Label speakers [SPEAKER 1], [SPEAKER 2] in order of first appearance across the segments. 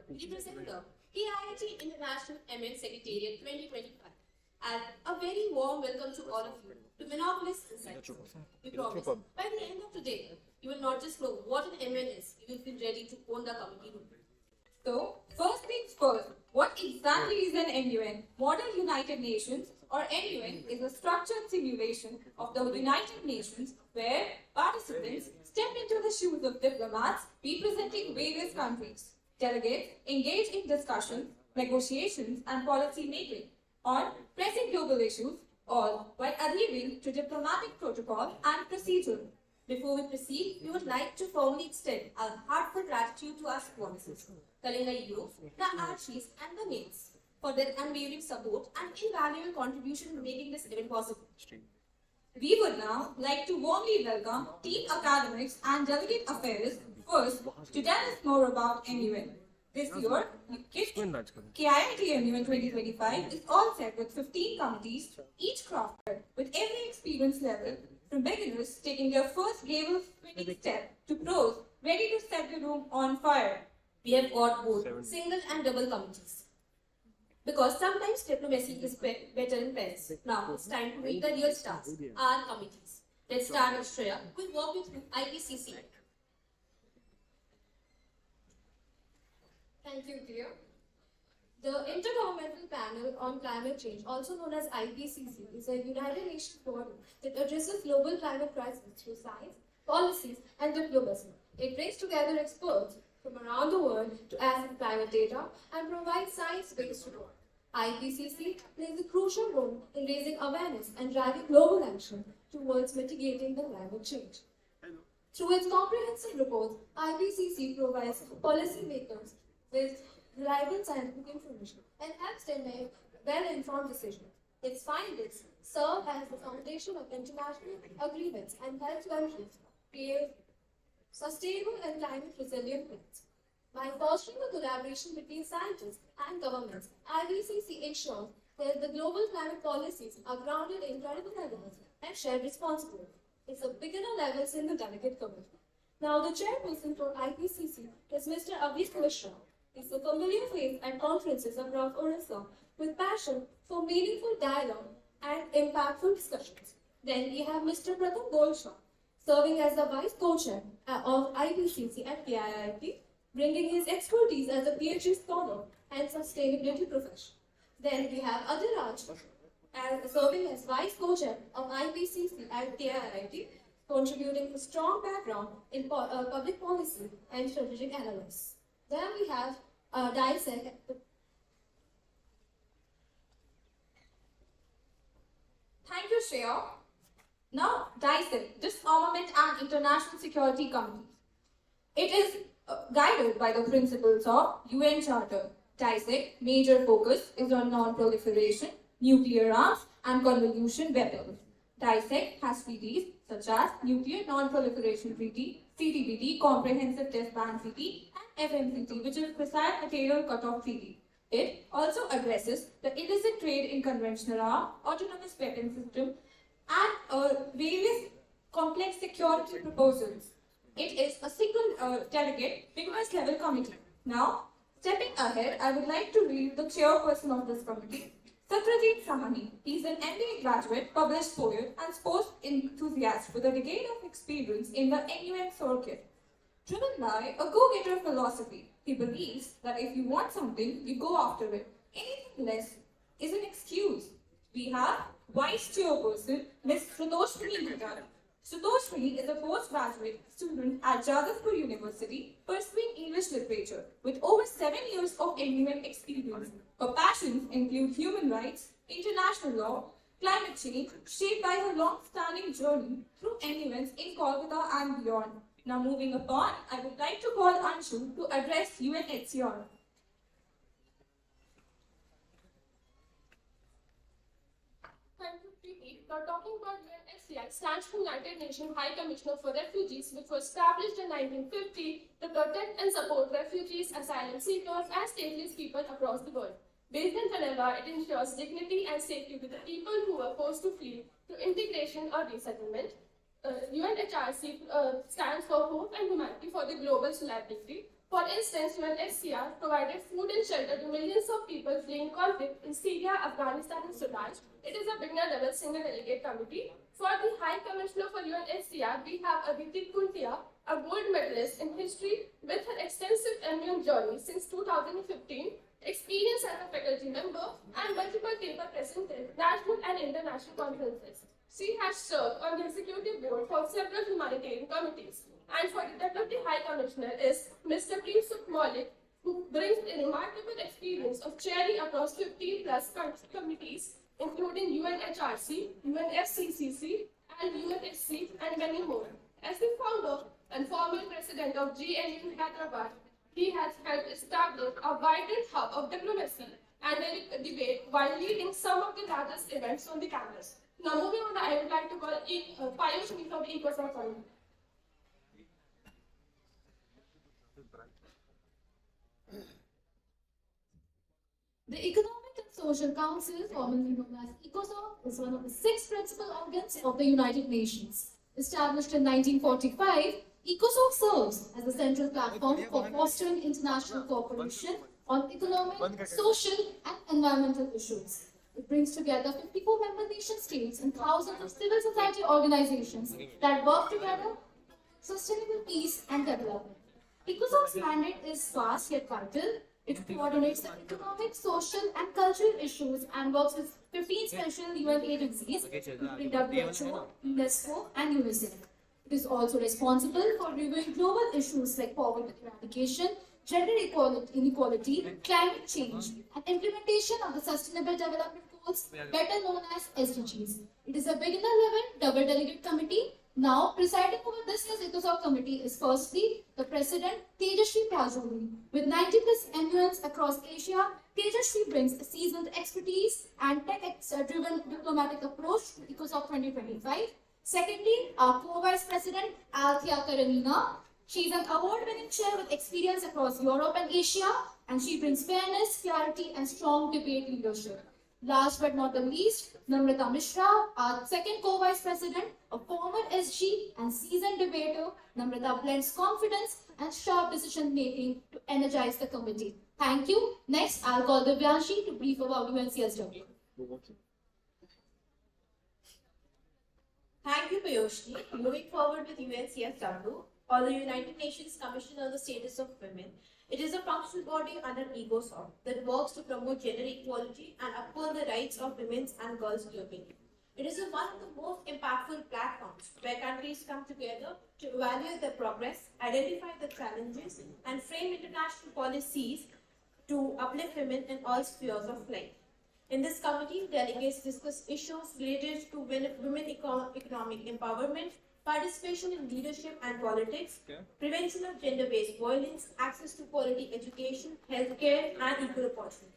[SPEAKER 1] we present the KIIT International MUN Secretariat 2025. And a very warm welcome to all of you to MUNoculis Insights. We promise by the end of today, you will not just know what an MUN is, you will feel ready to own the committee room.
[SPEAKER 2] So, first things first, what exactly is an MUN? Model United Nations, or MUN, is a structured simulation of the United Nations where participants step into the shoes of diplomats representing various countries. Delegates engage in discussions, negotiations, and policy making on pressing global issues, all while adhering to diplomatic protocol and procedure.
[SPEAKER 1] Before we proceed, we would like to formally extend our heartfelt gratitude to our sponsors, Kalinga Youth, the Archies, and the Mains, for their unwavering support and invaluable contribution in making this event possible.
[SPEAKER 2] We would now like to warmly welcome Team Academics and Delegate Affairs first to tell us more about MUN. This year, KIIT MUN 2025 is all set with 15 committees, each crafted with every experience level, from beginners taking their first naval swimming step to pros ready to set the room on fire.
[SPEAKER 1] We have got both single and double committees. Because sometimes diplomacy is better in pairs. Now it's time to meet the real stars, our committees. Let's start with Shreya, who will walk you through IPCC. Thank you, Cleo. The Intergovernmental Panel on Climate Change, also known as IPCC, is a United Nations body that addresses global climate crisis through science, policies, and diplomacy. It brings together experts from around the world to assess climate data and provide science-based report. IPCC plays a crucial role in raising awareness and driving global action towards mitigating the climate change. Through its comprehensive reports, IPCC provides policymakers with reliable scientific information and helps them make well-informed decisions. Its findings serve as the foundation of international agreements and help countries create sustainable and climate-resilient plans. By fostering the collaboration between scientists and governments, IPCC ensures that the global climate policies are grounded in credible evidence and shared responsibility. It's a beginner levels in the delegate committee. Now, the chairperson for IPCC is Mr. Avis Mishra. He's a familiar face at conferences across Orissa with passion for meaningful dialogue and impactful discussions. Then we have Mr. Pratham Golsha, serving as the vice co-chair of IPCC at KIIT, bringing his expertise as a PhD scholar and sustainability professional. Then we have Adiraj, serving as vice co-chair of IPCC at KIIT, contributing a strong background in public policy and strategic analysis. Then we have Dissek.
[SPEAKER 2] Thank you, Shreya. Now, Dissek, Disarmament and International Security Committee. It is guided by the principles of UN Charter. Dissek major focus is on non-proliferation, nuclear arms, and convolution weapons. Dissek has treaties such as Nuclear Non-Proliferation Treaty, CTBT, Comprehensive Test Ban Treaty, and FMCT, which is Precise Material Cutoff Treaty. It also addresses the illicit trade in conventional arms, autonomous weapon system, and various complex security proposals. It is a single delegate, beginners level committee. Now, stepping ahead, I would like to read the chairperson of this committee, Satyajit Sahani. He is an MBA graduate, published poet, and sports enthusiast with a decade of experience in the MUN circuit. Driven by a go-getter philosophy, he believes that if you want something, you go after it. Anything less is an excuse. We have Vice Chairperson, Ms. Sritoshmani Bhattacharya. Sritoshmani is a postgraduate student at Jadavpur University pursuing English literature with over 7 years of MUN experience. Her passions include human rights, international law, climate change, shaped by her long-standing journey through MUNs in Kolkata and beyond. Now moving upon, I would like to call Anshu to address UNHCR.
[SPEAKER 3] Thank you, Preeti. Now talking about UNHCR stands for United Nations High Commissioner for Refugees, which was established in 1950 to protect and support refugees, asylum seekers, and stateless people across the world. Based in Geneva, it ensures dignity and safety to the people who were forced to flee through integration or resettlement. UNHRC stands for Hope and Humanity for the Global Solidarity, For instance, UNHCR provided food and shelter to millions of people fleeing conflict in Syria, Afghanistan, and Sudan. It is a beginner-level single delegate committee. For the High Commissioner for UNHCR, we have Aditi Kuntia, a gold medalist in history with her extensive MUN journey since 2015, experience as a faculty member, and multiple paper presented national and international conferences. She has served on the executive board for several humanitarian committees. And for the Deputy High Commissioner is Mr. Sukh Malik, who brings a remarkable experience of chairing across 50 plus committees, including UNHRC, UNFCCC, and UNHC, and many more. As the founder and former president of GNU Hyderabad, he has helped establish a vibrant hub of diplomacy and debate while leading some of the largest events on the campus. Now moving on, I would like to call Payush from the Ecosystem Fund.
[SPEAKER 1] The Economic and Social Council, formerly known as ECOSOC, is one of the 6 principal organs of the United Nations. Established in 1945, ECOSOC serves as the central platform for fostering international cooperation on economic, social, and environmental issues. It brings together 54 member nation states and thousands of civil society organizations that work together for sustainable peace and development. ECOSOC's mandate is vast yet vital. It coordinates the economic, social, and cultural issues and works with 15 special UN agencies, including WHO, UNESCO, and UNICEF. It is also responsible for reviewing global issues like poverty eradication, gender inequality, climate change, and implementation of the Sustainable Development Goals, better known as SDGs. It is a beginner-level double delegate committee. Now, presiding over this year's ECOSOC committee is firstly the President Tejaswi Pajoli. With 90 plus MUNs across Asia, Tejaswi brings a seasoned expertise and tech-driven diplomatic approach to ECOSOC 2025. Secondly, our co-vice president Althea Karenina. She is an award-winning chair with experience across Europe and Asia, and she brings fairness, clarity, and strong debate leadership. Last but not the least, Namrata Mishra, our second co-vice president, a former SG and seasoned debater. Namrata blends confidence and sharp decision-making to energize the committee. Thank you. Next, I'll call Divyanshi to brief about UNCSW.
[SPEAKER 4] Thank you, Payushni. Moving forward with UNCSW, or the United Nations Commission on the Status of Women, it is a functional body under ECOSOC that works to promote gender equality and uphold the rights of women and girls globally. It is one of the most impactful platforms where countries come together to evaluate their progress, identify the challenges, and frame international policies to uplift women in all spheres of life. In this committee, delegates discuss issues related to women economic empowerment, participation in leadership and politics, prevention of gender-based violence, access to quality education, healthcare, and equal opportunities.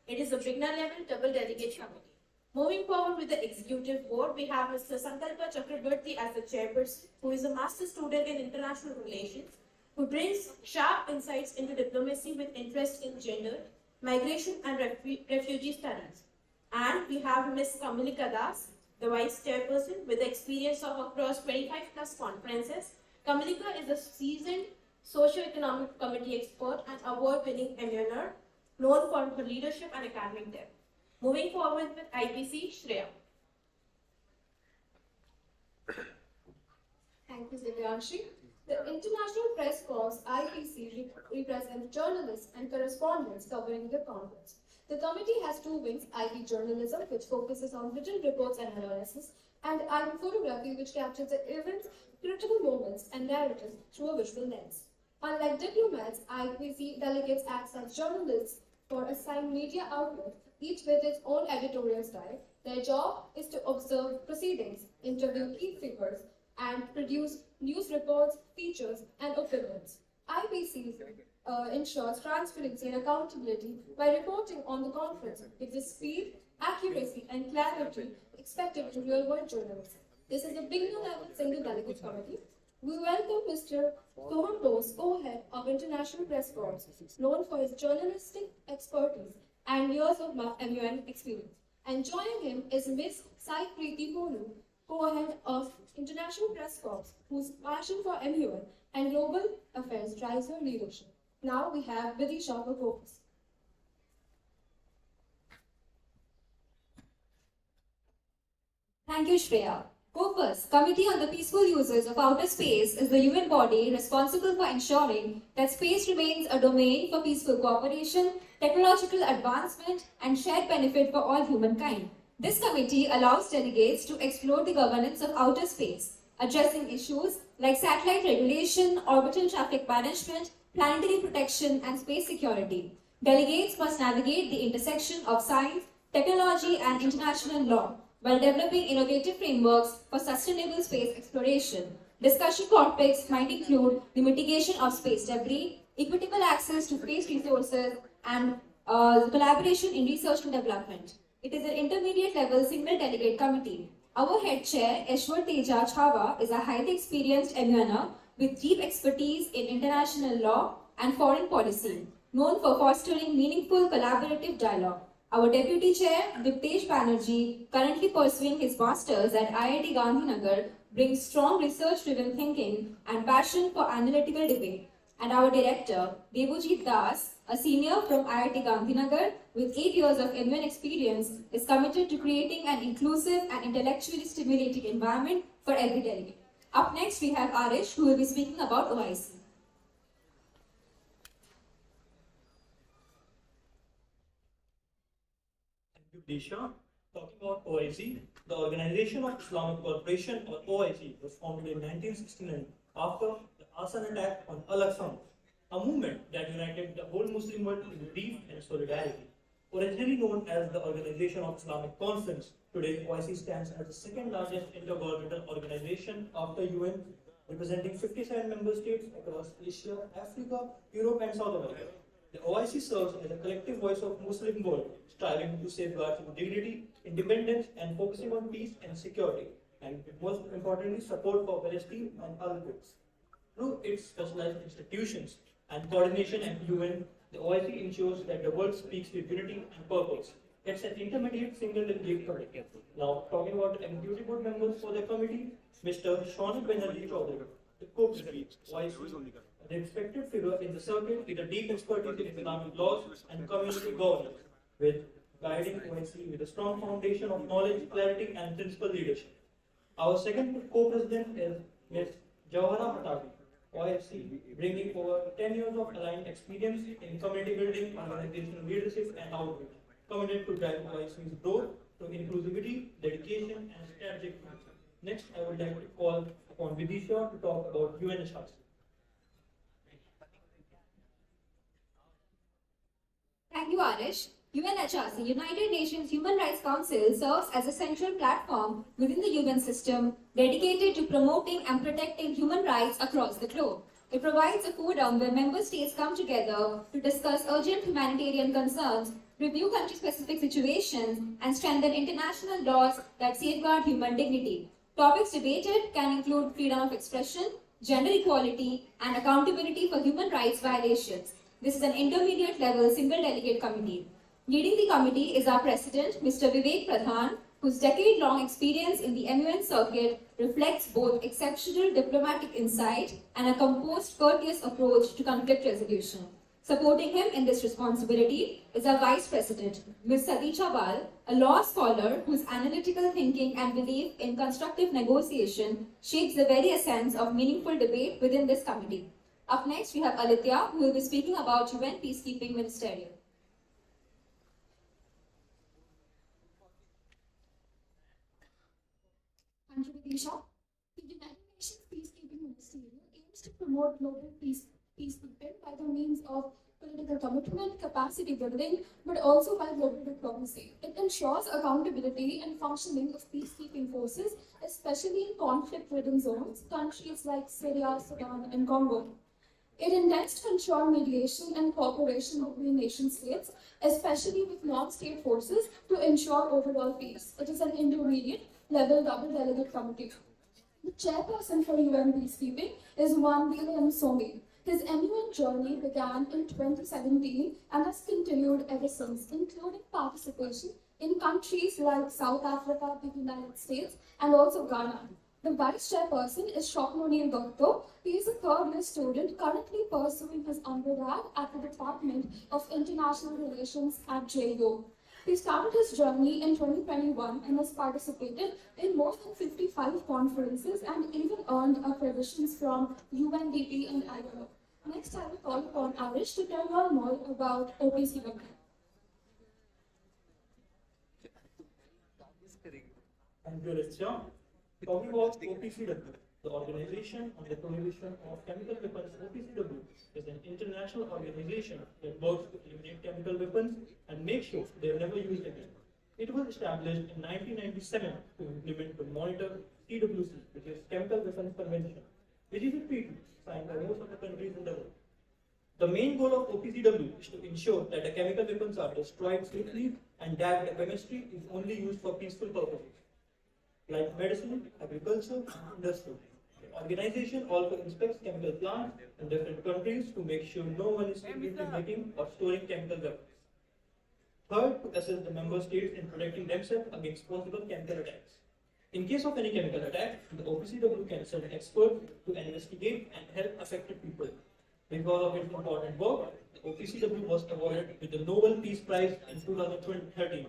[SPEAKER 4] It is a beginner-level double delegate committee. Moving forward with the executive board, we have Mr. Sankalpa Chakraborty as the chairperson, who is a master student in international relations, who brings sharp insights into diplomacy with interest in gender, migration, and refugee studies. And we have Ms. Kamalika Das, the vice chairperson with experience of across 25 plus conferences. Kamalika is a seasoned socio-economic committee expert and award-winning MUNer, known for her leadership and academic depth. Moving forward with IPC, Shreya.
[SPEAKER 1] Thank you, Divyanshi. The International Press Corps IPC represents journalists and correspondents covering the conference. The committee has 2 wings, IB Journalism, which focuses on written reports and analysis, and IB Photography, which captures the events, critical moments, and narratives through a visual lens. Unlike diplomats, IPC delegates act as journalists for assigned media outlets, each with its own editorial style. Their job is to observe proceedings, interview key figures, and produce news reports, features, and opinions. IPC ensures transparency and accountability by reporting on the conference with the speed, accuracy, and clarity expected to real-world journalism. This is a beginner-level single delegate committee. We welcome Mr. Sohan Bose, co-head of International Press Corps, known for his journalistic expertise and years of MUN experience. And joining him is Ms. Sai Preeti Ponu, co-head of International Press Corps, whose passion for MUN and global affairs drives her leadership.
[SPEAKER 2] Now we have Vidisha for focus.
[SPEAKER 5] Thank you, Shreya. COPUS, Committee on the Peaceful Uses of Outer Space, is the UN body responsible for ensuring that space remains a domain for peaceful cooperation, technological advancement, and shared benefit for all humankind. This committee allows delegates to explore the governance of outer space, addressing issues like satellite regulation, orbital traffic management, planetary protection, and space security. Delegates must navigate the intersection of science, technology, and international law while developing innovative frameworks for sustainable space exploration. Discussion topics might include the mitigation of space debris, equitable access to space resources, and collaboration in research and development. It is an intermediate level single delegate committee. Our head chair, Eshwar Teja Chhawa, is a highly experienced MUNer with deep expertise in international law and foreign policy, known for fostering meaningful collaborative dialogue. Our Deputy Chair, Diptesh Banerjee, currently pursuing his Masters at IIT Gandhinagar, brings strong research-driven thinking and passion for analytical debate. And our Director, Devojit Das, a senior from IIT Gandhinagar with 8 years of MUN experience, is committed to creating an inclusive and intellectually stimulating environment for every delegate. Up next, we have Arish, who will be speaking about OIC.
[SPEAKER 6] Disha, talking about OIC, the Organization of Islamic Cooperation, or OIC, was founded in 1969 after the arson attack on Al-Aqsa, a movement that united the whole Muslim world in grief and solidarity. Originally known as the Organization of Islamic Conference, today OIC stands as the second largest intergovernmental organization after UN, representing 57 member states across Asia, Africa, Europe, and South America. The OIC serves as a collective voice of Muslim world, striving to safeguard dignity, independence, and focusing on peace and security, and most importantly, support for Palestine and other groups. Through its specialized institutions and coordination at UN, the OIC ensures that the world speaks with unity and purpose. It's an intermediate single delegate committee. Now, talking about the executive board members for the committee, Mr. Shaun Banerjee Chaudhary, the co-president, OIC. The respected figure in the circuit with a deep expertise in Islamic laws and community governance, with guiding OIC with a strong foundation of knowledge, clarity, and principled leadership. Our second co-president is Ms. Jawhara Patabi, OIC, bringing over 10 years of aligned experience in community building, organizational leadership, and outreach, committed to drive OIC's growth through inclusivity, dedication, and strategic thinking. Next, I would like to call upon Vidisha to talk about UNHRC.
[SPEAKER 5] Thank you, Arish. UNHRC, United Nations Human Rights Council, serves as a central platform within the UN system dedicated to promoting and protecting human rights across the globe. It provides a forum where member states come together to discuss urgent humanitarian concerns, review country-specific situations, and strengthen international laws that safeguard human dignity. Topics debated can include freedom of expression, gender equality, and accountability for human rights violations. This is an intermediate level single delegate committee. Leading the committee is our president, Mr. Vivek Pradhan, whose decade-long experience in the MUN circuit reflects both exceptional diplomatic insight and a composed, courteous approach to conflict resolution. Supporting him in this responsibility is our vice president, Ms. Sadicha Bal, a law scholar whose analytical thinking and belief in constructive negotiation shapes the very essence of meaningful debate within this committee. Up next, we have Alithya, who will be speaking about UN Peacekeeping Ministerial.
[SPEAKER 7] Thank you, Vidisha. The United Nations Peacekeeping Ministerial aims to promote global peacekeeping by the means of political commitment, capacity building, but also by global diplomacy. It ensures accountability and functioning of peacekeeping forces, especially in conflict-ridden zones, countries like Syria, Sudan, and Congo. It intends to ensure mediation and cooperation between nation-states, especially with non-state forces, to ensure overall peace. It is an intermediate level double delegate committee. The chairperson for UN peacekeeping is Wandile Msomi. His MUN journey began in 2017 and has continued ever since, including participation in countries like South Africa, the United States, and also Ghana. The vice chairperson is Shokmoni Dotto. He is a third-year student currently pursuing his undergrad at the Department of International Relations at JU. He started his journey in 2021 and has participated in more than 55 conferences and even earned accreditations from UNDP and ILO. Next, I will call upon Arish to tell you all more about OPCW.
[SPEAKER 6] Thank you, Alexia. Talking about OPCW, the Organization on the Prohibition of Chemical Weapons, OPCW is an international organization that works to eliminate chemical weapons and make sure they are never used again. It was established in 1997 to implement and monitor CWC, which is Chemical Weapons Convention, which is a treaty signed by most of the countries in the world. The main goal of OPCW is to ensure that the chemical weapons are destroyed safely and that the chemistry is only used for peaceful purposes, like medicine, agriculture, and industry. The organization also inspects chemical plants in different countries to make sure no one is illegally making or storing chemical weapons. Third, to assist the member states in protecting themselves against possible chemical attacks. In case of any chemical attack, the OPCW can send experts to investigate and help affected people. Because of its important work, the OPCW was awarded with the Nobel Peace Prize in 2013.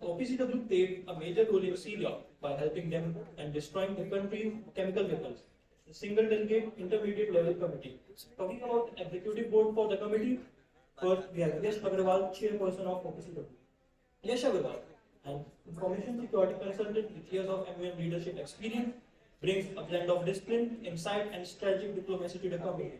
[SPEAKER 6] The OPCW played a major role in Syria by helping them and destroying the country's chemical weapons. The single delegate intermediate level committee. Talking about the executive board for the committee, first we have Yash Agrawal, chairperson of OPCW. Yash Agrawal, an information security consultant with years of MUN leadership experience, brings a blend of discipline, insight, and strategic diplomacy to the committee.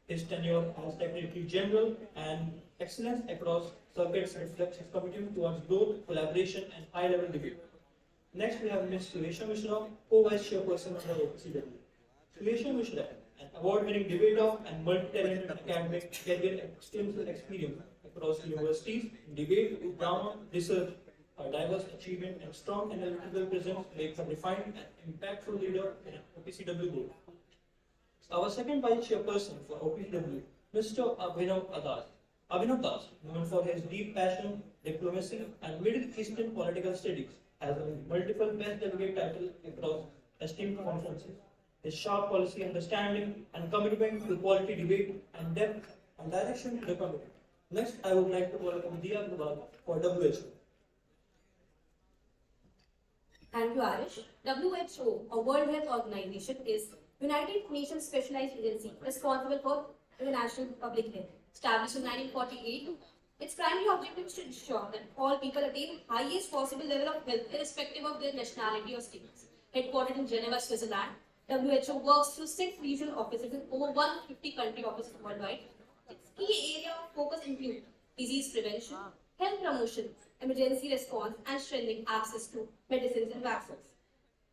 [SPEAKER 6] His tenure as Secretary General and excellence across circuits reflects his commitment towards growth, collaboration, and high-level debate. Next, we have Ms. Suresha Mishra, co-vice chairperson of the OPCW. Suresha Mishra, an award-winning debater and multi-talented academic, career extensive experience across universities, debate, drama, research, her diverse achievement and strong analytical presence make her refined and impactful leader in OPCW board. Our second vice chairperson for OPCW, Mr. Abhinav Das, known for his deep passion, diplomacy, and Middle Eastern political studies, has won multiple best delegate titles across esteemed conferences. His sharp policy understanding and commitment to quality debate and depth and direction to the committee. Next, I would like to welcome Dia Gulal for WHO.
[SPEAKER 8] Thank you, Arish. WHO, a World Health Organization, is United Nations specialized agency responsible for international public health. Established in 1948, its primary objective is to ensure that all people attain highest possible level of health irrespective of their nationality or status. Headquartered in Geneva, Switzerland, WHO works through 6 regional offices in over 150 country offices worldwide. Its key area of focus include disease prevention, health promotion, emergency response, and strengthening access to medicines and vaccines.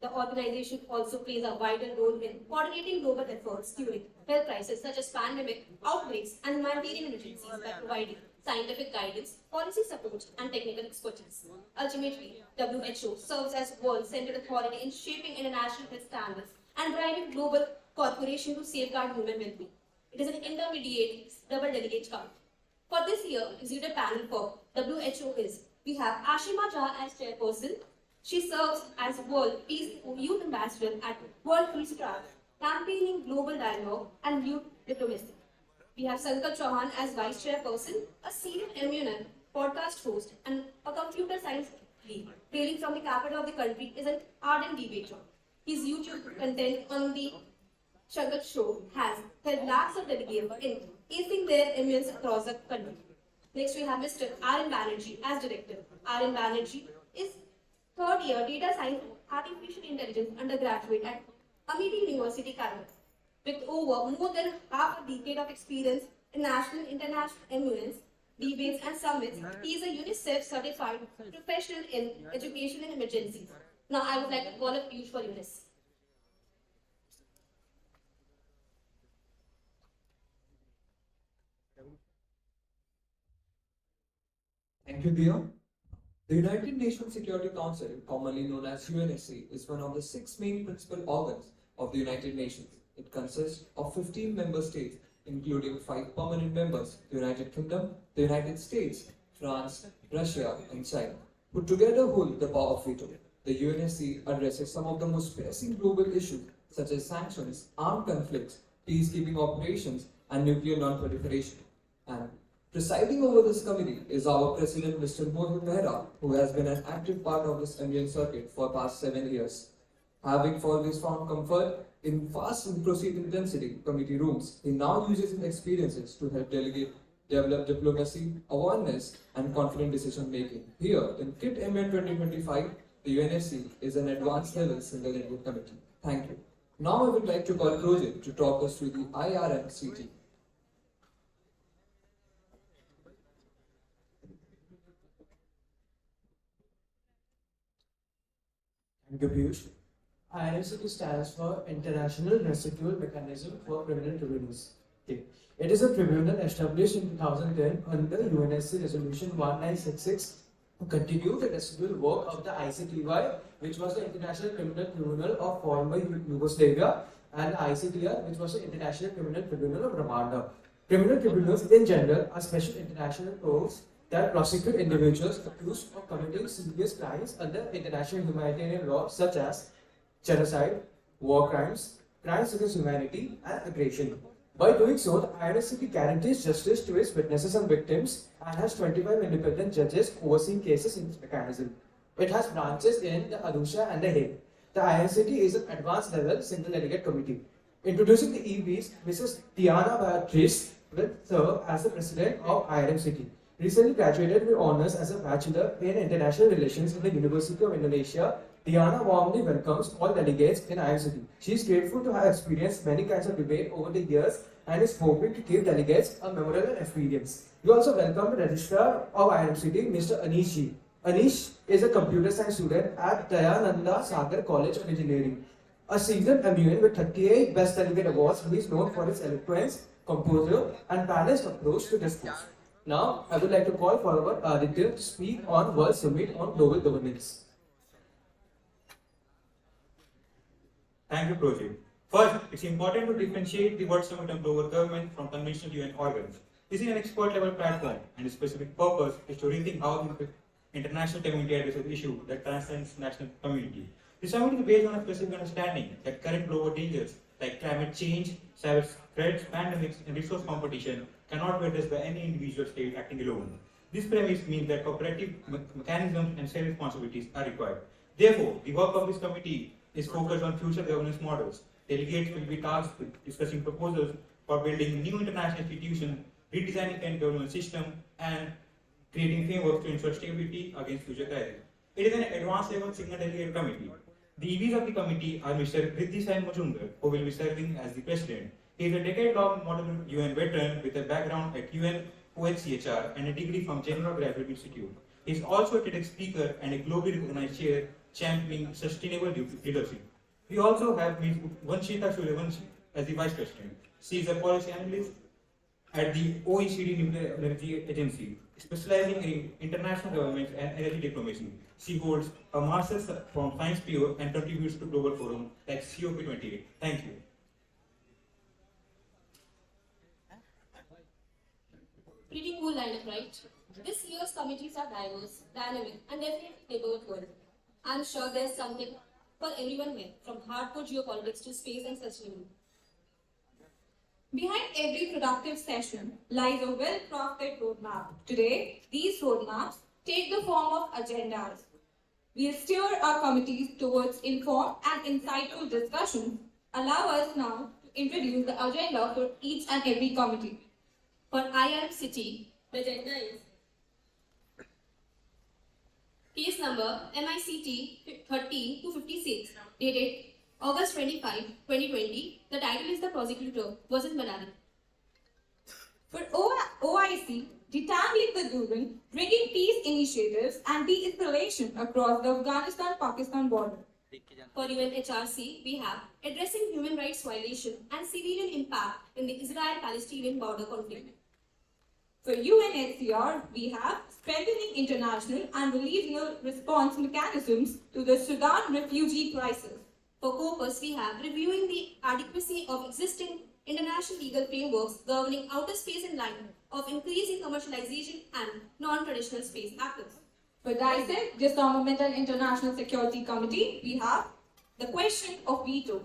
[SPEAKER 8] The organization also plays a vital role in coordinating global efforts during health crises such as pandemic, outbreaks, and humanitarian emergencies by providing scientific guidance, policy support, and technical expertise. Ultimately, WHO serves as world-centered authority in shaping international health standards and driving global cooperation to safeguard human well-being. It is an intermediate double delegate committee. For this year, executive panel for WHO is, we have Ashima Jha as chairperson. She serves as World Peace Youth Ambassador at World Peace Trial, campaigning global dialogue and youth diplomacy. We have Sankalp Chauhan as vice chairperson, a senior MUN podcast host, and a computer science lead. Hailing from the capital of the country, is an ardent debater. His YouTube content on the Sankalp Show has helped lakhs of delegates in acing their MUNs across the country. Next, we have Mr. R.N. Banerjee as director. R.N. Banerjee is third year data science artificial intelligence undergraduate at Amity University, Calcutta. With over more than half a decade of experience in national and international MUNs, debates and summits, he is a UNICEF certified professional in education and emergencies. Now I would like to call up Piyush for UNICEF.
[SPEAKER 9] Thank you, Dia. The United Nations Security Council, commonly known as UNSC, is one of the 6 main principal organs of the United Nations. It consists of 15 member states, including 5 permanent members, the United Kingdom, the United States, France, Russia, and China, who together hold the power of veto. the UNSC addresses some of the most pressing global issues such as sanctions, armed conflicts, peacekeeping operations, and nuclear non-proliferation. And presiding over this committee is our President, Mr. Mohit Mehra, who has been an active part of this MUN circuit for past 7 years. Having always found comfort in fast and proceed intensity committee rooms, he now uses his experiences to help develop diplomacy, awareness, and confident decision making. Here, in KIIT MUN 2025, the UNSC is an advanced level single network committee. Thank you. Now I would like to call Project to talk us through the IRMCT.
[SPEAKER 10] Thank you, Piyush. IRMCT stands for International Residual Mechanism for Criminal Tribunals. Okay. It is a tribunal established in 2010 under UNSC Resolution 1966 to continue the residual work of the ICTY, which was the International Criminal Tribunal of former Yugoslavia, and ICTR, which was the International Criminal Tribunal of Rwanda. Criminal tribunals in general are special international courts that prosecute individuals accused of committing serious crimes under international humanitarian law such as genocide, war crimes, crimes against humanity, and aggression. By doing so, the IRCT guarantees justice to its witnesses and victims and has 25 independent judges overseeing cases in its mechanism. It has branches in the Arusha and The Hague. The IRCT is an advanced level single delegate committee. Introducing the EVs, Mrs. Diana Beatrice will serve as the president of IRMCT. Recently graduated with honors as a bachelor in international relations in the University of Indonesia, Diana warmly welcomes all delegates in IRCT. She is grateful to have experienced many kinds of debate over the years and is hoping to give delegates a memorable experience. We also welcome the registrar of IRMCT, Mr. Anish Ji. Anish is a computer science student at Dayananda Sagar College of Engineering. A seasoned MUN with 38 Best Delegate Awards, who is known for his eloquence, composure, and balanced approach to discourse. Now, I would like to call forward Aditya to speak on World Summit on Global Governance.
[SPEAKER 6] Thank you, Project. First, it's important to differentiate the World Summit on Global Government from conventional UN organs. This is an expert-level platform, and its specific purpose is to rethink how the international community addresses issues that transcends national community. The summit is based on a specific understanding that current global dangers like climate change, cyber threats, pandemics, and resource competition cannot be addressed by any individual state acting alone. This premise means that cooperative mechanisms and shared responsibilities are required. Therefore, the work of this committee is focused on future governance models. Delegates will be tasked with discussing proposals for building new international institutions, redesigning current governance system, and creating frameworks to ensure stability against future crises. It is an advanced level single delegate committee. The EVs of the committee are Mr. Riddhi Sai Majumdar, who will be serving as the president. He is a decade-long modern UN veteran with a background at UN OHCHR and a degree from Geneva Graduate Institute. He is also a TEDx speaker and a globally recognized chair championing sustainable leadership. We also have Ms. Vanshita Suryavanshi as the vice president. She is a policy analyst at the OECD Nuclear Energy Agency, specializing in international governments and energy diplomacy. She holds a master's from Science PO and contributes to global forums like COP28. Thank you.
[SPEAKER 8] Pretty cool lineup, right? This year's committees are diverse, dynamic, and definitely neighborhood. I'm sure there's something for everyone here, from hardcore geopolitics to space and sustainability.
[SPEAKER 2] Behind every productive session lies a well-crafted roadmap. Today, these roadmaps take the form of agendas. We'll steer our committees towards informed and insightful discussions. Allow us now to introduce the agenda for each and every committee.
[SPEAKER 8] For IRCT, the agenda is case number MICT 13 to 56, dated August 25, 2020. The title is The Prosecutor versus Manali.
[SPEAKER 2] For OIC, detangling the Duran, bringing peace initiatives and de-escalation across the Afghanistan-Pakistan border.
[SPEAKER 8] For UNHRC, we have addressing human rights violation and civilian impact in the Israel-Palestinian border conflict.
[SPEAKER 2] For UNHCR, we have strengthening international and regional response mechanisms to the Sudan refugee crisis.
[SPEAKER 8] For COPUS, we have reviewing the adequacy of existing international legal frameworks governing outer space in light of increasing commercialization and non-traditional space actors.
[SPEAKER 2] For DICE, Disarmament and International Security Committee, we have the question of veto.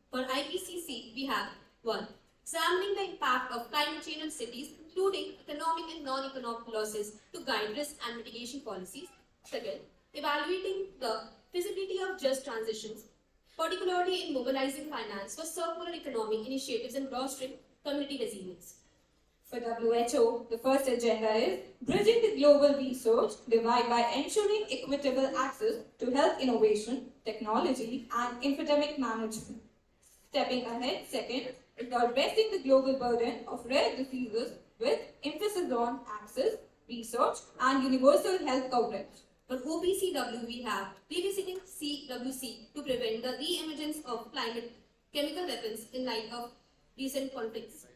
[SPEAKER 8] For IPCC, we have 1. Examining the impact of climate change on cities, including economic and non-economic losses to guide risk and mitigation policies. 2nd, evaluating the feasibility of just transitions, particularly in mobilizing finance for circular economy initiatives and bolstering community resilience.
[SPEAKER 2] For WHO, the first agenda is bridging the global research divide by ensuring equitable access to health innovation, technology, and epidemic management. Stepping ahead, second, is addressing the global burden of rare diseases with emphasis on access, research, and universal health coverage.
[SPEAKER 8] For OPCW, we have revisiting CWC to prevent the re-emergence of climate chemical weapons in light of recent conflicts.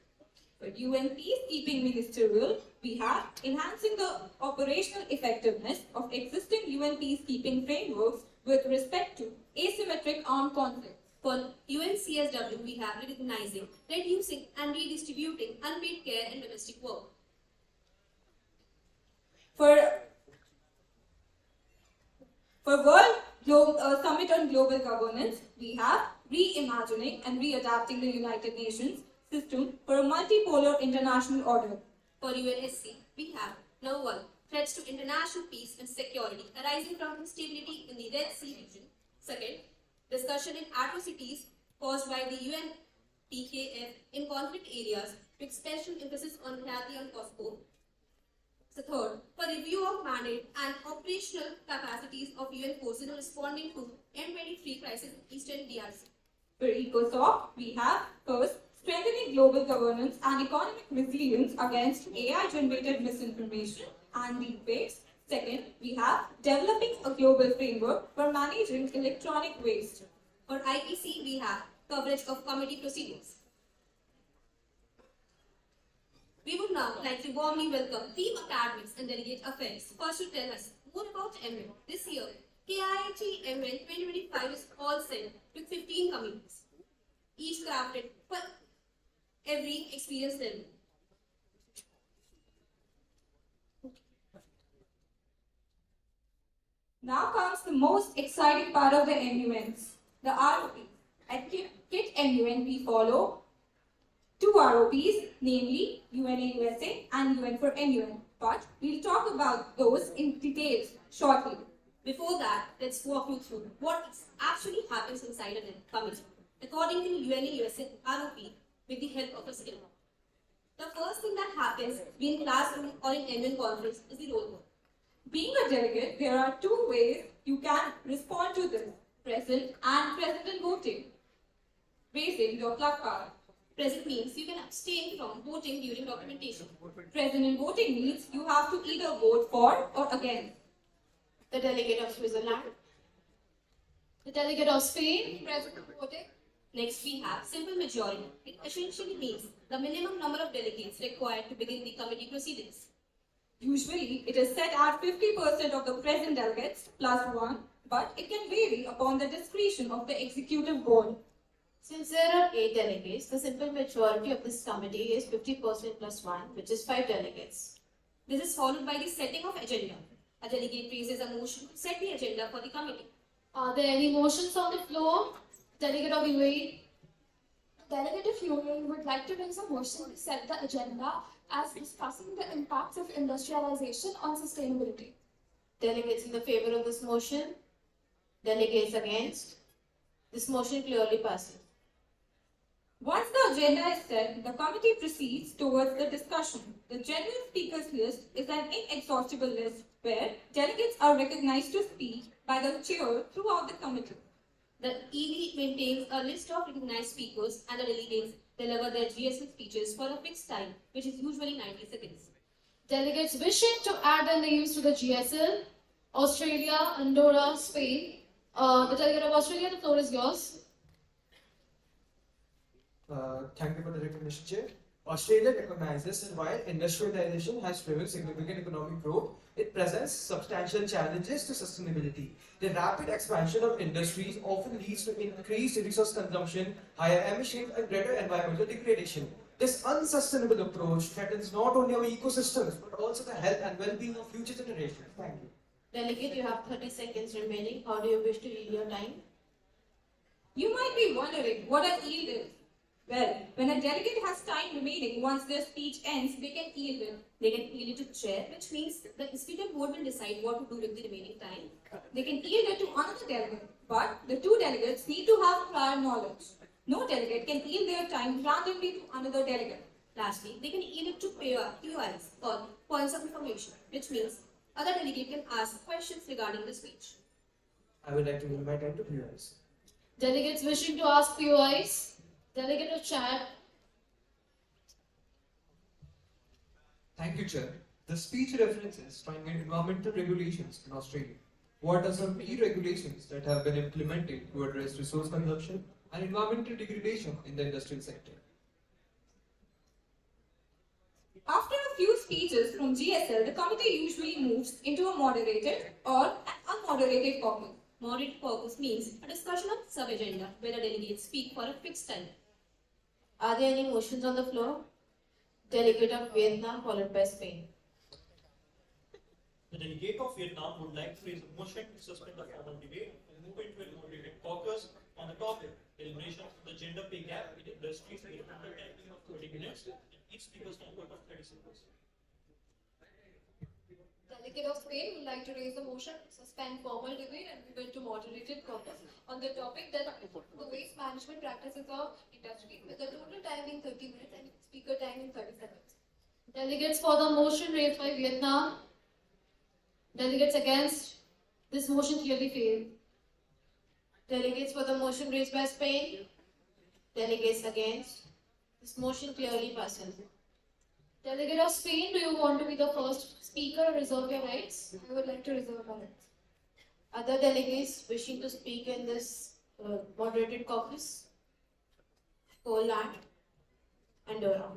[SPEAKER 2] For UN Peacekeeping Ministerial, we have enhancing the operational effectiveness of existing UN peacekeeping frameworks with respect to asymmetric armed conflicts.
[SPEAKER 8] For UNCSW, we have recognizing, reducing, and redistributing unpaid care and domestic work.
[SPEAKER 2] For World Summit on Global Governance, we have reimagining and readapting the United Nations system for a multipolar international order.
[SPEAKER 8] For UNSC, we have number 1, threats to international peace and security arising from instability in the Red Sea region. 2nd, discussion in atrocities caused by the UNPKF in conflict areas with special emphasis on Haiti and Kosovo. The 3rd, for review of mandate and operational capacities of UN forces in responding to M23 crisis in Eastern DRC.
[SPEAKER 2] For ECOSOC, we have first, strengthening global governance and economic resilience against AI-generated misinformation and deepfakes. Second, we have developing a global framework for managing electronic waste.
[SPEAKER 8] For IPC, we have coverage of committee proceedings. We would now like to warmly welcome Team Academics and Delegate Affairs. First to tell us more about MUN. This year, KIIT MUN 2025 is all set with 15 committees, each crafted for every experience level.
[SPEAKER 2] Now comes the most exciting part of the MUNs, the ROP. At KIIT MUN, we follow two ROPs, namely UNA USA and UN for MUN. But we'll talk about those in details shortly.
[SPEAKER 8] Before that, let's walk you through what actually happens inside a committee, according to UNA USA ROP, with the help of a skill. The first thing that happens in classroom or in MUN conference is the roll call.
[SPEAKER 2] Being a delegate, there are two ways you can respond to this, present and present in voting. Raising your plug card.
[SPEAKER 8] Present means you can abstain from voting during documentation.
[SPEAKER 2] Present in voting means you have to either vote for or against.
[SPEAKER 4] The delegate of Switzerland.
[SPEAKER 1] The delegate of Spain, present voting.
[SPEAKER 8] Next, we have simple majority. It essentially means the minimum number of delegates required to begin the committee proceedings.
[SPEAKER 2] Usually, it is set at 50% of the present delegates plus 1, but it can vary upon the discretion of the executive board.
[SPEAKER 4] Since there are 8 delegates, the simple majority of this committee is 50% plus 1, which is 5 delegates.
[SPEAKER 8] This is followed by the setting of agenda. A delegate raises a motion to set the agenda for the committee.
[SPEAKER 1] Are there any motions on the floor? Delegate of UAE.
[SPEAKER 7] Delegate of UAE would like to raise a motion to set the agenda as discussing the impacts of industrialization on sustainability.
[SPEAKER 4] Delegates in the favor of this motion. Delegates against. This motion clearly passes.
[SPEAKER 2] Once the agenda is set, the committee proceeds towards the discussion. The general speakers list is an inexhaustible list where delegates are recognized to speak by the chair throughout the committee.
[SPEAKER 8] The EV maintains a list of recognized speakers and the delegates deliver their GSL speeches for a fixed time, which is usually 90 seconds.
[SPEAKER 1] Delegates wishing to add their names to the GSL, Australia, Andorra, Spain. The delegate of Australia, the floor is yours.
[SPEAKER 10] Thank you for the recognition, Chair. Australia recognizes that while industrialization has driven significant economic growth, it presents substantial challenges to sustainability. The rapid expansion of industries often leads to increased resource consumption, higher emissions, and greater environmental degradation. This unsustainable approach threatens not only our ecosystems, but also the health and well-being of future generations. Thank you.
[SPEAKER 4] Delegate, you have 30 seconds remaining. How do you wish to yield your time?
[SPEAKER 2] You might be wondering what a yield is. Well, when a delegate has time remaining once their speech ends, they can yield it.
[SPEAKER 8] They can yield it to chair, which means the institute board will decide what to do with the remaining time.
[SPEAKER 2] They can yield it to another delegate, but the two delegates need to have prior knowledge. No delegate can yield their time randomly to another delegate.
[SPEAKER 8] Lastly, they can yield it to POIs, or points of information, which means other delegate can ask questions regarding the speech.
[SPEAKER 10] I would like to give my time to POIs.
[SPEAKER 1] Delegates wishing to ask POIs, delegate of chat.
[SPEAKER 9] Thank you, Chair. The speech references trying environmental regulations in Australia. What are some key regulations that have been implemented to address resource consumption and environmental degradation in the industrial sector?
[SPEAKER 2] After a few speeches from GSL, the committee usually moves into a moderated or an unmoderated caucus.
[SPEAKER 8] Moderated caucus means a discussion of sub-agenda where the delegates speak for a fixed time.
[SPEAKER 4] Are there any motions on the floor? Delegate of Vietnam followed by Spain.
[SPEAKER 6] The delegate of Vietnam would like to raise a motion to suspend the formal debate and move into a moderated caucus on the topic elimination of the gender pay gap in industries with a total timing of 30 minutes and each speaker's time of 30 seconds.
[SPEAKER 1] Delegate of Spain would like to raise a motion to suspend formal debate and move into moderated caucus on the topic that the waste management practices of industry with the total time being 30 minutes and speaker time in 30 seconds. Delegates for the motion raised by Vietnam. Delegates against. This motion clearly failed.
[SPEAKER 4] Delegates for the motion raised by Spain. Delegates against. This motion clearly passes.
[SPEAKER 1] Delegate of Spain, do you want to be the first speaker or reserve your rights? I would like to reserve my rights.
[SPEAKER 4] Other delegates wishing to speak in this moderated caucus? Poland, Andorra.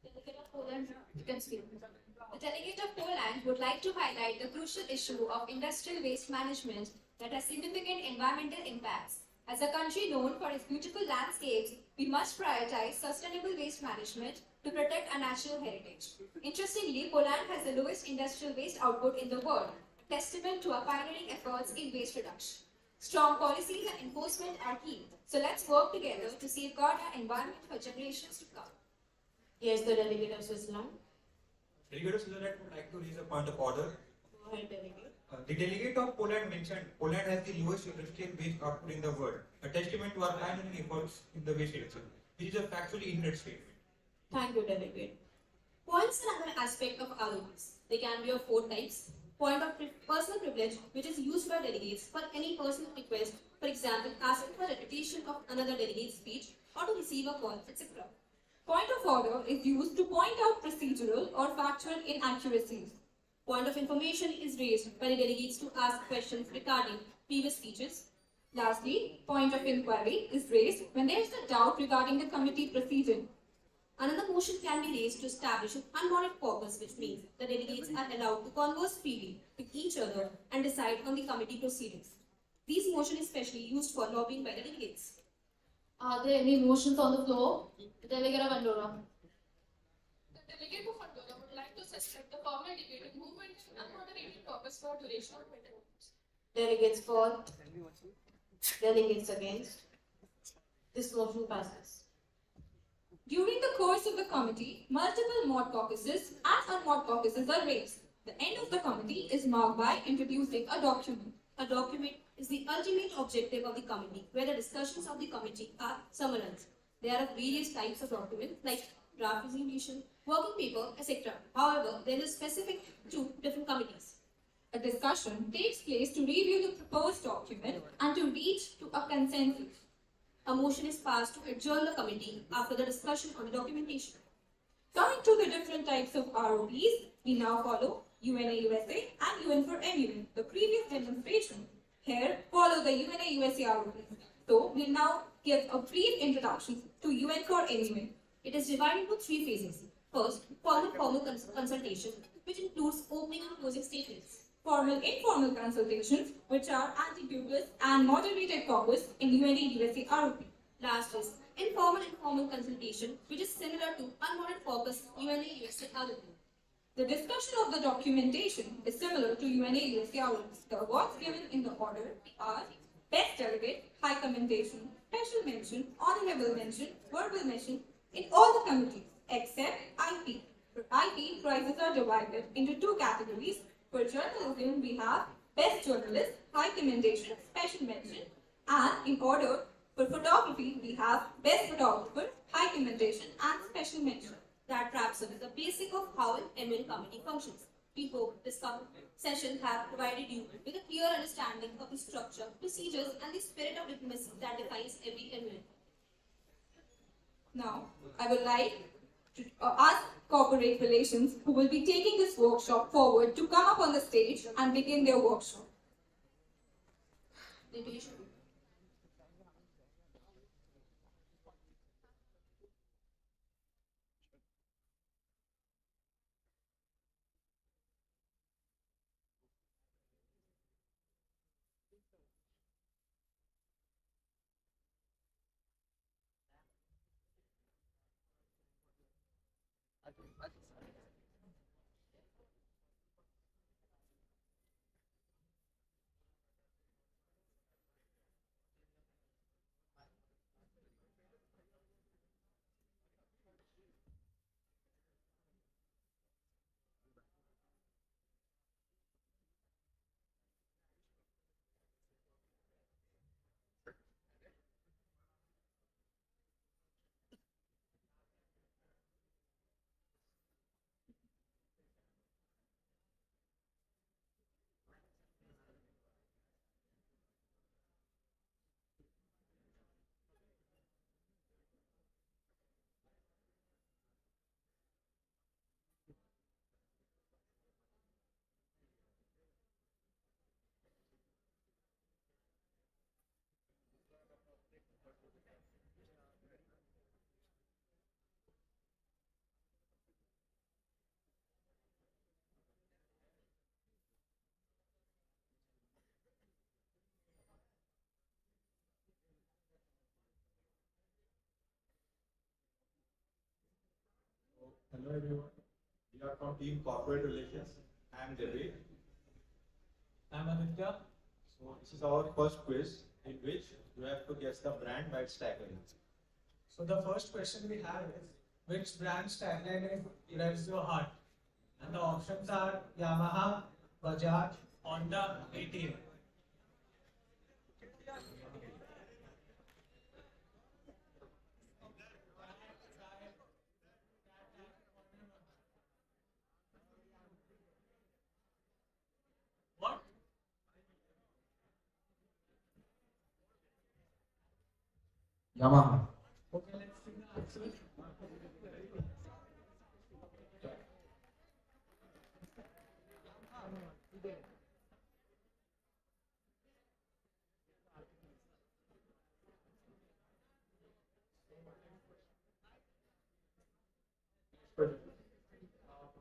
[SPEAKER 1] Delegate of Poland, you can speak.
[SPEAKER 5] The delegate of Poland would like to highlight the crucial issue of industrial waste management that has significant environmental impacts. As a country known for its beautiful landscapes, we must prioritize sustainable waste management to protect our natural heritage. Interestingly, Poland has the lowest industrial waste output in the world, a testament to our pioneering efforts in waste reduction. Strong policies and enforcement are key, so let's work together to safeguard our environment for generations to come.
[SPEAKER 4] Yes, the delegate of Switzerland.
[SPEAKER 11] Delegate of Switzerland would like to raise a point of order.
[SPEAKER 4] Go ahead, delegate.
[SPEAKER 11] The delegate of Poland mentioned Poland has the lowest industrial waste output in the world, a testament to our pioneering efforts in the waste reduction, which is a factually incorrect statement.
[SPEAKER 4] Thank you, delegate.
[SPEAKER 8] Points are another aspect of ROPs. They can be of four types. Point of personal privilege, which is used by delegates for any personal request, for example, asking for repetition of another delegate's speech or to receive a call, etc.
[SPEAKER 2] Point of order is used to point out procedural or factual inaccuracies.
[SPEAKER 8] Point of information is raised by the delegates to ask questions regarding previous speeches.
[SPEAKER 2] Lastly, point of inquiry is raised when there is a doubt regarding the committee proceeding.
[SPEAKER 8] Another motion can be raised to establish an unmonitored caucus, which means the delegates are allowed to converse freely with each other and decide on the committee proceedings. These motions are especially used for lobbying by the delegates.
[SPEAKER 1] Are there any motions on the floor? The delegate of Andorra.
[SPEAKER 3] The delegate of Andorra would like to suspend the formal debate and move into an unmoderated caucus for a duration of 20 minutes.
[SPEAKER 4] Delegates for. Delegates against. This motion passes.
[SPEAKER 2] During the course of the committee, multiple mod caucuses and unmod caucuses are raised. The end of the committee is marked by introducing a document.
[SPEAKER 8] A document is the ultimate objective of the committee, where the discussions of the committee are summarized. There are various types of documents like draft resolution, working paper, etc. However, there is specific to different committees.
[SPEAKER 2] A discussion takes place to review the proposed document and to reach to a consensus.
[SPEAKER 8] A motion is passed to adjourn the committee after the discussion on the documentation.
[SPEAKER 2] Coming to the different types of ROPs, we now follow UNA-USA and UN for MUN, the previous demonstration. Here, follow the UNA-USA ROPs. So, we'll now give a brief introduction to UN for MUN.
[SPEAKER 8] It is divided into three phases. First, formal consultation, which includes opening and closing statements.
[SPEAKER 2] Formal informal consultations, which are antipupillus and moderated caucus in UNA-USA ROP.
[SPEAKER 8] Last is informal consultation, which is similar to unmonitored caucus UNA-USA ROP.
[SPEAKER 2] The discussion of the documentation is similar to UNA's theorems. The awards given in the order are Best Delegate, High Commendation, Special Mention, Honorable Mention, Verbal Mention in all the committees except IP. For IP, prizes are divided into two categories. For journalism, we have Best Journalist, High Commendation, Special Mention, and in order, for photography, we have Best Photographer, High Commendation, and Special Mention.
[SPEAKER 8] That wraps up the basic of how an MUN committee functions. We hope this session have provided you with a clear understanding of the structure, procedures, and the spirit of diplomacy that defines every MUN.
[SPEAKER 2] Now, I would like to ask Corporate Relations, who will be taking this workshop forward, to come up on the stage and begin their workshop.
[SPEAKER 11] Hello everyone, we are from Team Corporate Relations. I am Devi.
[SPEAKER 10] I'm Aditya.
[SPEAKER 11] So this is our first quiz in which you have to guess the brand by its tagline.
[SPEAKER 10] So the first question we have is, which brand's tagline is your heart? And the options are Yamaha, Bajaj, Honda, ATM. What?
[SPEAKER 11] Yamaha.
[SPEAKER 10] Okay, let's see the answer.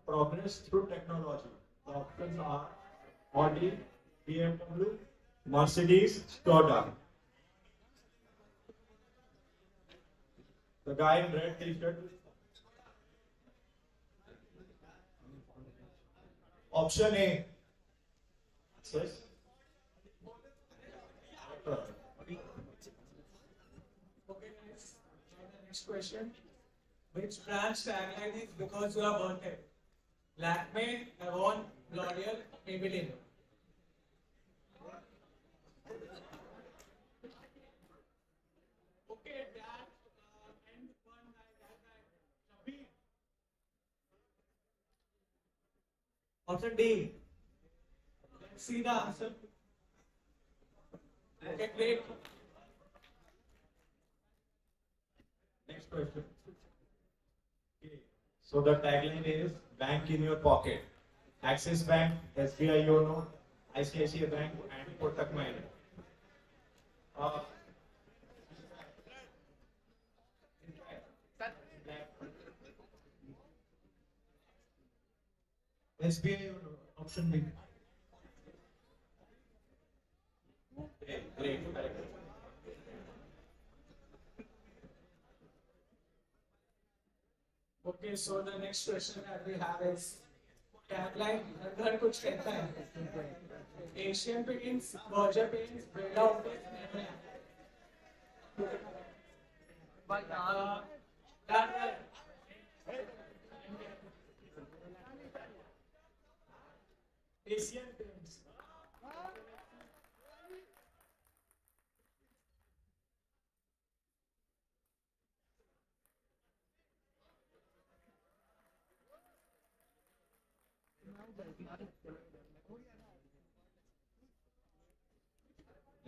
[SPEAKER 11] Progress through technology. The options are Audi, BMW, Mercedes, Skoda. The guy in red t-shirt. Option A. Yes.
[SPEAKER 10] Okay, guys. Now the next question. Which brand's tagline is because you are wanted? Lakme, Avon, L'Oreal, Maybelline. Okay, that and one guy, that guy. Shabir. Option D. Let's see the answer. Okay, great.
[SPEAKER 11] Next question. Okay. So the tagline is bank in your pocket. Axis Bank, SBI Yono, ICICI Bank, and Kotak Mahindra. SBI Yono, option B. Great, correct.
[SPEAKER 10] Okay, so the next question that we have is, tagline घर कुछ कहता है Asian Paints Berger Paints ब्रेडा Asian Paints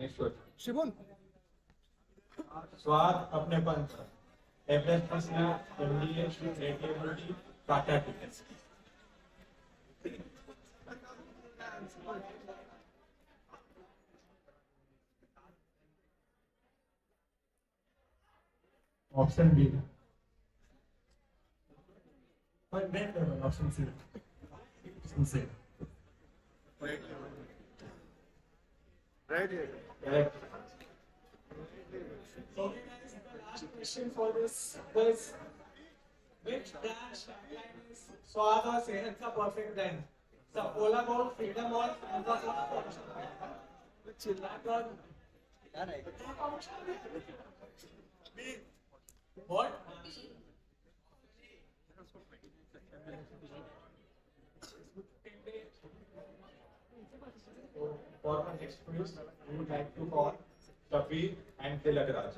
[SPEAKER 11] next question Shivam स्वाद अपने पन पर एवरेज पसना एमडीए रेडिएबिलिटी Tata tickets option B option C option C right here correct
[SPEAKER 10] So guys, the last question for this quiz. Which brand tagline is स्वाद और सेहत का perfect blend? Sapola Gold, Freedom All, Fanta Cola, चिल्लाकर What?
[SPEAKER 11] so for our next quiz we would like to call Shafi and Tilak Raj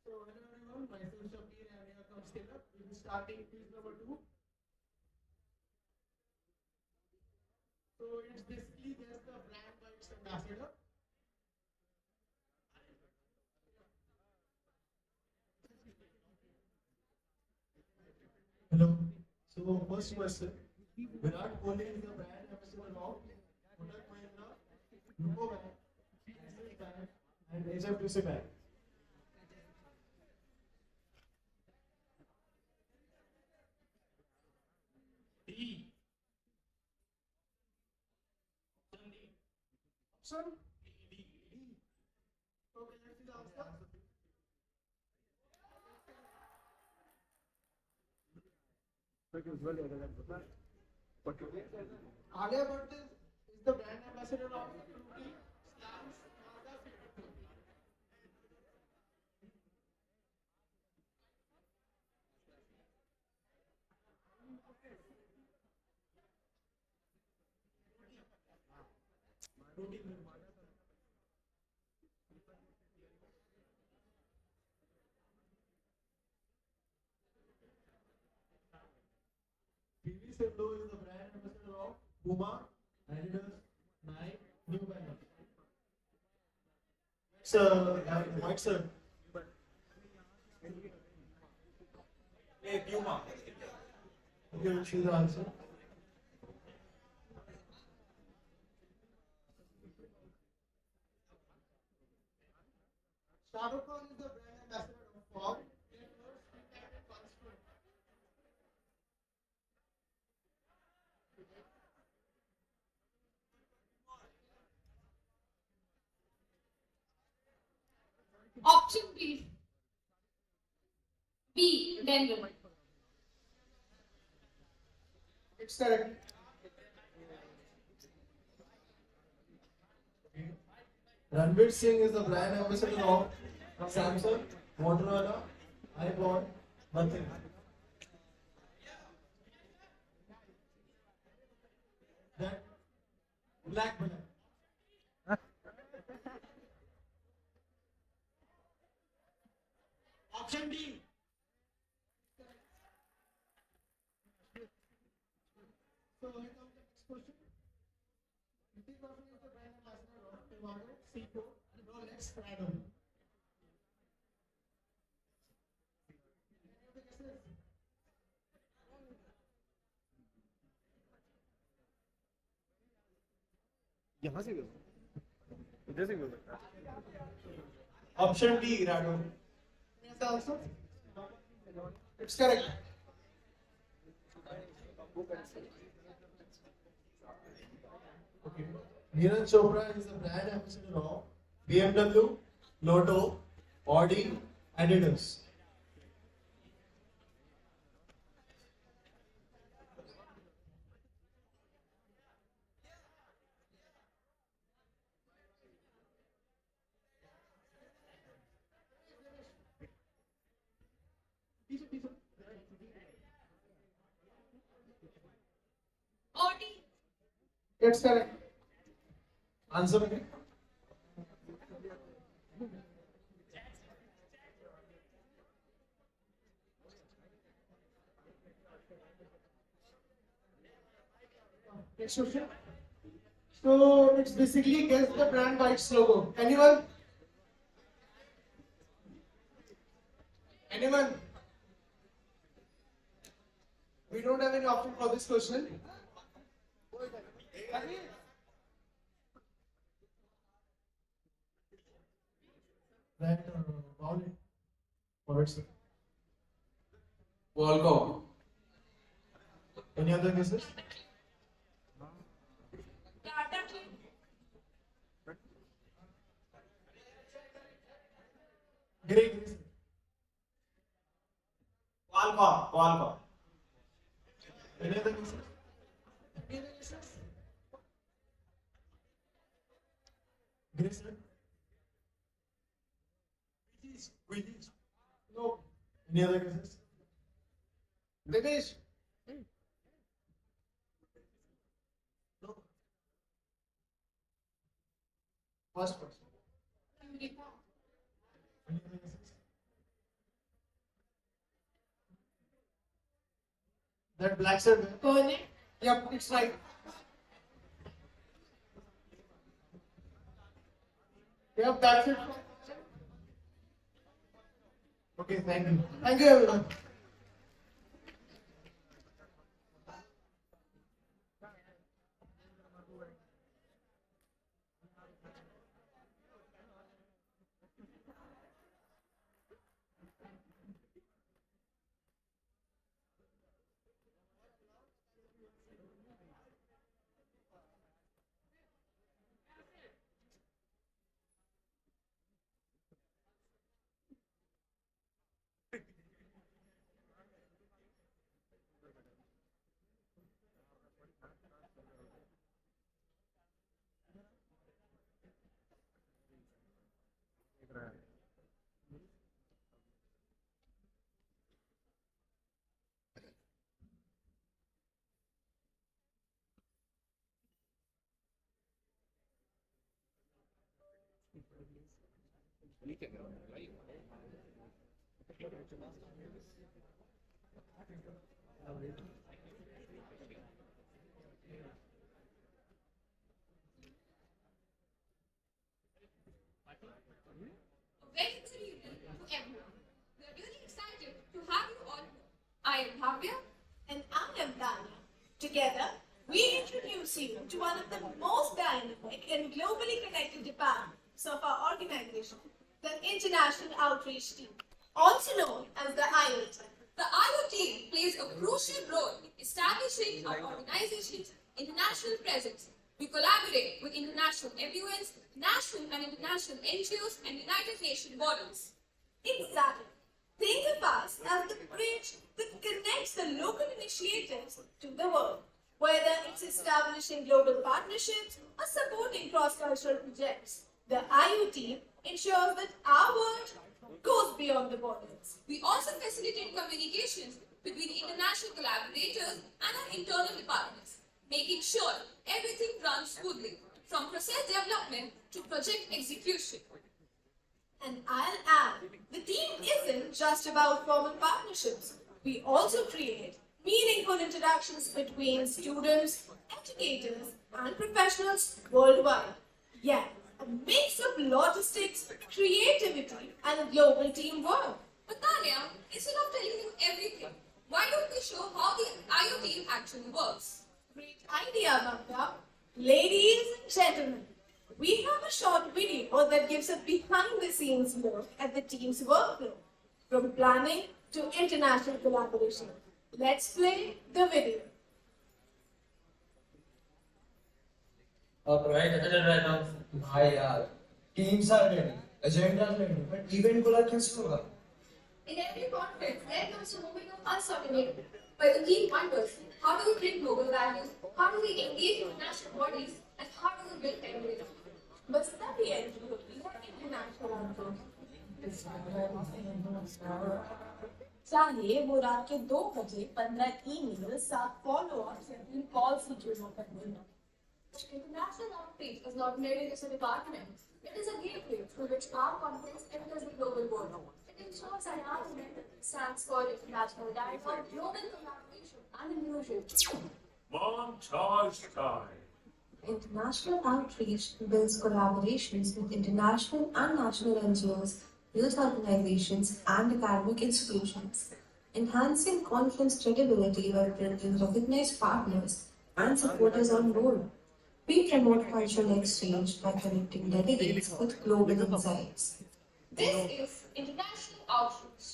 [SPEAKER 10] So hello everyone, myself Shabir and here comes Tilak. We'll be starting quiz number 2. So it's basically guess the brand by its ambassador. Hello. So first question, Virat Kohli is the brand ambassador of Kotak Mahindra, UCO Bank, Axis Bank, and HFDC Bank. D. Option D. Okay, let's see the answer. Alia Bhatt is the brand ambassador of Fruity, Slams, Mazda, Fruity. PV Sindhu is the brand ambassador of Puma, Adidas, Nike, New Balance. White sir.
[SPEAKER 11] hey Puma
[SPEAKER 10] Okay, we'll choose the answer. Shah Rukh Khan is the brand ambassador of Ford.
[SPEAKER 2] Option B. B. Denver.
[SPEAKER 10] It's correct. Ranveer Singh is the brand ambassador of Samsung, Motorola, iPod, nothing. That black balloon. Option D. So here comes the next question. Hrithik Roshan is the brand ambassador of Tomato, Seiko, and Rolex Prado. Any of the guesses? Option D, Rado. Yes, also. It's correct. Okay. Neeraj Chopra is the brand ambassador of BMW, Lotto, Audi, Adidas. That's correct. Answer again. Next question. So it's basically guess the brand by its logo. Anyone? Anyone? We don't have any option for this question. That Paul. Alright, sir.
[SPEAKER 9] Volcom.
[SPEAKER 10] Any other guesses? Great.
[SPEAKER 11] Qualcomm.
[SPEAKER 10] Any other guesses? Any other guesses? Grace, sir? Quidditch. No. Any other guesses? Dinesh. No. First person. Any other guesses? That black shirt. Yep, it's right. Yep, that's it. Okay, thank you. Thank you, everyone.
[SPEAKER 5] Very good evening to everyone. We are really excited to have you all here. I am Bhavya.
[SPEAKER 4] And I am Dania. Together, we introduce you to one of the most dynamic and globally connected departments of our organization, the International Outreach Team, also known as the IoT.
[SPEAKER 5] The IoT plays a crucial role in establishing our organization's international presence. We collaborate with international MUNs, national and international NGOs, and United Nations bodies.
[SPEAKER 4] Exactly. Think of us as the bridge that connects the local initiatives to the world, whether it's establishing global partnerships or supporting cross-cultural projects. The IoT ensures that our world goes beyond the borders.
[SPEAKER 5] We also facilitate communications between international collaborators and our internal departments, making sure everything runs smoothly, from process development to project execution.
[SPEAKER 4] And I'll add, the team isn't just about formal partnerships. We also create meaningful interactions between students, educators, and professionals worldwide. Yeah, a mix of logistics, creativity, and global teamwork.
[SPEAKER 5] But Tanya, instead of telling you everything, why don't we show how the IoT actually works?
[SPEAKER 4] Great idea, Magda. Ladies and gentlemen, we have a short video that gives a behind-the-scenes look at the team's workflow, from planning to international collaboration. Let's play the video.
[SPEAKER 10] Alright, right now. भाई यार, teams are ready, agenda ready, but event को कैसे होगा?
[SPEAKER 5] In every conference, there comes a moment of uncertainty, where the team wonders, how do we bring global values, how do we engage international bodies, and how do we build credibility?
[SPEAKER 4] बस तभी international चाहे वो रात के 2 बजे 15 email 7 follow-ups या 3 calls ही क्यों न करने हो।
[SPEAKER 1] International outreach is not merely just a department. It is a gateway through which our conference enters the global world. It ensures that our event stands for international dialogue, global collaboration, and inclusion.
[SPEAKER 12] Montage time.
[SPEAKER 13] International outreach builds collaborations with international and national NGOs, youth organizations, and academic institutions, enhancing conference credibility by bringing recognized partners and supporters on board. We promote cultural exchange by connecting delegates with global insights.
[SPEAKER 3] This is international outreach.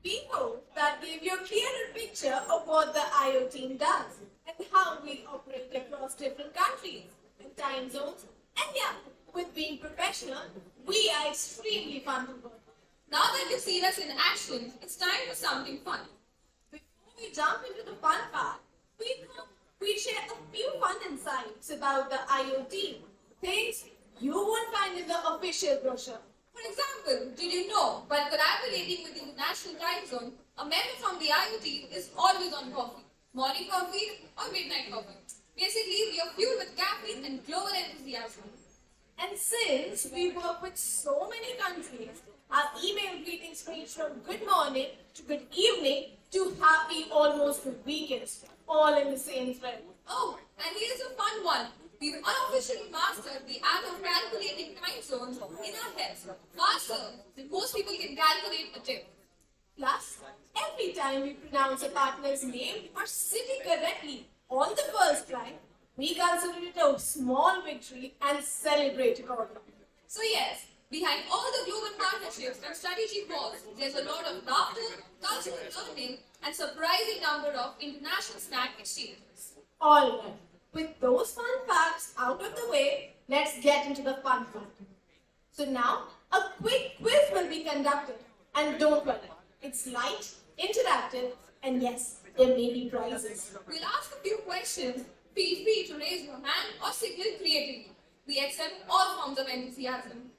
[SPEAKER 4] We hope that gave you a clearer picture of what the IO team does and how we operate across different countries and time zones. And yeah, with being professional, we are extremely fun to work with.
[SPEAKER 5] Now that you've seen us in action, it's time for something fun.
[SPEAKER 4] Before we jump into the fun part, we thought we'd share a few fun insights about the IO team, things you won't find in the official brochure.
[SPEAKER 5] For example, did you know, while collaborating with the international time zone, a member from the IoT is always on coffee, morning coffee or midnight coffee. Basically, we are fueled with caffeine and global enthusiasm.
[SPEAKER 4] And since we work with so many countries, our email greetings range from good morning to good evening to happy almost weekends, all in the same thread.
[SPEAKER 5] Oh, and here's a fun one. We've unofficially mastered the art of calculating time zones in our heads faster than most people can calculate a tip.
[SPEAKER 4] Plus, every time we pronounce a partner's name or city correctly on the first try, we consider it a small victory and celebrate accordingly.
[SPEAKER 5] So yes, behind all the global partnerships and strategy calls, there's a lot of laughter, cultural learning, and surprising number of international snack exchanges.
[SPEAKER 4] All right. With those fun facts out of the way, let's get into the fun part. So now, a quick quiz will be conducted. And don't worry, it's light, interactive, and yes, there may be prizes.
[SPEAKER 5] We'll ask a few questions. Feel free to raise your hand or signal creatively. We accept all forms of enthusiasm.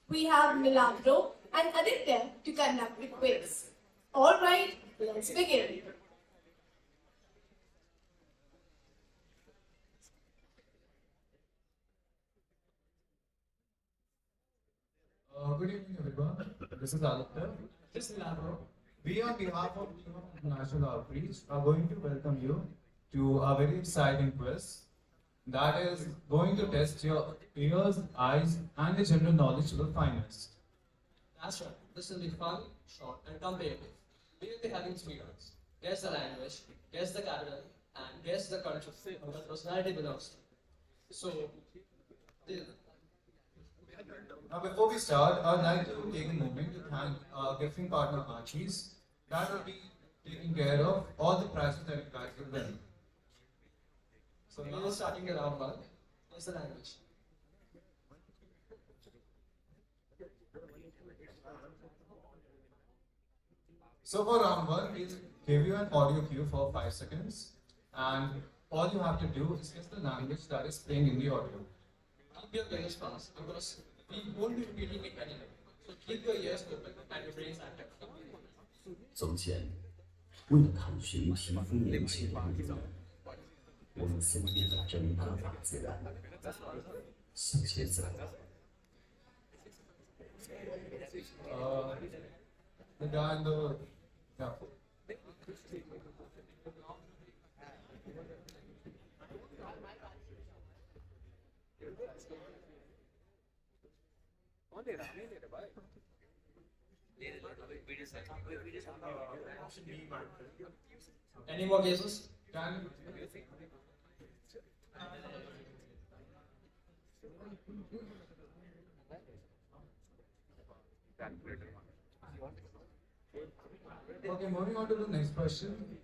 [SPEAKER 4] We have Milagro and Aditya to conduct the quiz. All right, let's begin.
[SPEAKER 11] Good evening, everyone. This is Aditya. This is Milagro. We, on behalf of Team of International Outreach, are going to welcome you to a very exciting quiz that is going to test your ears, eyes, and the general knowledge to the finest.
[SPEAKER 9] That's right. This will be fun, short, and competitive. We will be having 3 rounds. Guess the language, guess the capital, and guess the country the personality belongs to. So,
[SPEAKER 11] Now, before we start, I'd like to take a moment to thank our gifting partner, Archie's, that will be taking care of all the prizes that you guys will win.
[SPEAKER 9] So now we're starting with round 1. Guess the language.
[SPEAKER 11] So for round 1, we'll give you an audio cue for 5 seconds, and all you have to do is guess the language that is playing in the audio.
[SPEAKER 9] Keep your ears fast because we won't be repeating it anyway. So keep your ears open and your brains active.
[SPEAKER 12] 从前，为了探寻皮肤年轻的秘密，我们森林的真大大自然向前走。
[SPEAKER 11] The guy in the yeah.
[SPEAKER 9] Any more guesses?
[SPEAKER 11] Can Okay, moving on to the next question.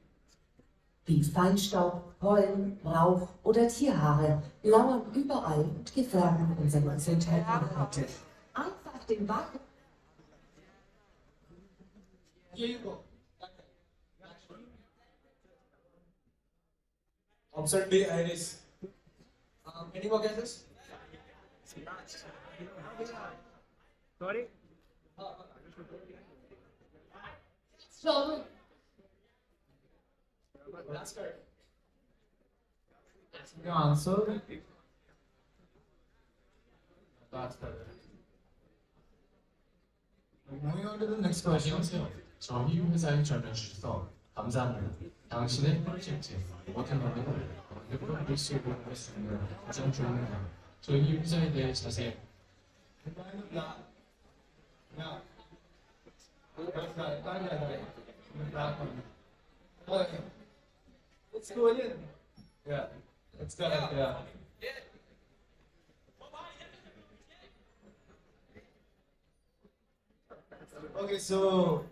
[SPEAKER 13] wie Feinstaub, Pollen, Rauch oder Tierhaare, lauern überall und gefährden unsere Gesundheit und Haut. Einfach den Backen.
[SPEAKER 10] Here you go. Option B, Iris. Any more guesses?
[SPEAKER 6] Sorry?
[SPEAKER 3] Strawberry.
[SPEAKER 10] That's correct. Your answer. That's correct. Moving on to the next question.
[SPEAKER 14] 저희 회사에 전해주셔서 감사합니다. 당신의 프로젝트 모든 방법을 완벽하게 수행하고 있습니다. 가장 좋은 건 저희 회사에 대해 자세히
[SPEAKER 10] Let's go in. Yeah, it's correct. Yeah. Okay, so